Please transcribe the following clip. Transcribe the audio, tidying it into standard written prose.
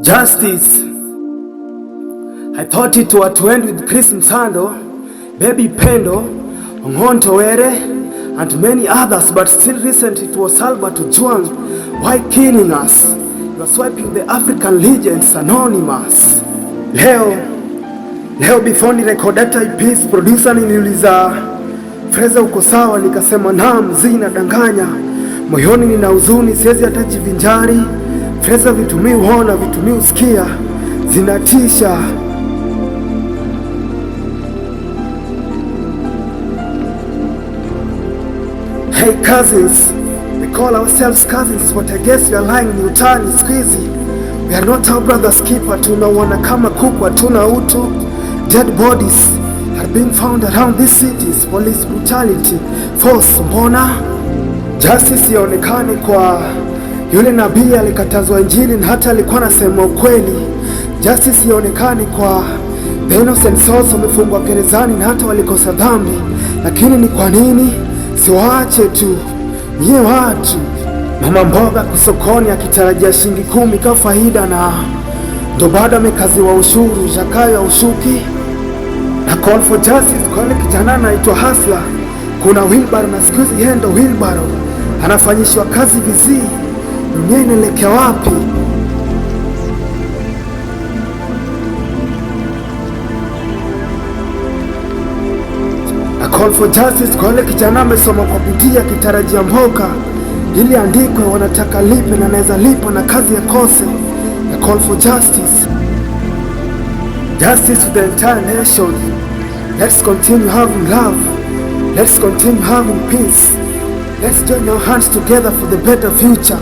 Justice. I thought it would to end with Chris Msando, Baby Pendo, Ong'onto Were, and many others, but still recently it was Albert Ojwang. Why killing us? You are swiping the African legends anonymous. Leo before ni record data IPs, producer niliuliza Freza uko sawa, nikasema naam, zinadanganya. Moyoni nina huzuni, siwezi hata jivinjari. Freza vitumii uona, vitumii usikia, zinatisha. Hey cousins, we call ourselves cousins, but I guess you are lying, ni utani squeezy. We are not our brother's keeper, tunaona kama kuku, hatuna utu. Dead bodies are being found around these cities, police brutality, force. Mbona justice ionekane kwa yule nabii alikatazwa Injili na hata alikuwa anasema ukweli? Justice ionekane kwa the innocent souls wamefungwa gerezani na hata walikosa dhambi. Lakini ni kwa nini siwaache tu nyie watu? Mama mboga kusokoni akitarajia shilingi 10 kwa faida, na ndo bado amekaziwa ushuru. Zakayo ya ushuki na call for justice kwa yule kijana anaitwa Hasla. Kuna wheelbarrow na siku hizi hendo wheelbarrow anafanyishwa kazi vizii. Dunia inaelekea wapi? A call for justice kwa yule kijana amesoma kwa bidii akitarajia mboga ili andikwe, wanataka lipe na anaweza lipa na kazi ya kose. A call for justice. Justice to the entire nation. Let's continue having love. Let's continue having peace. Let's join our hands together for the better future.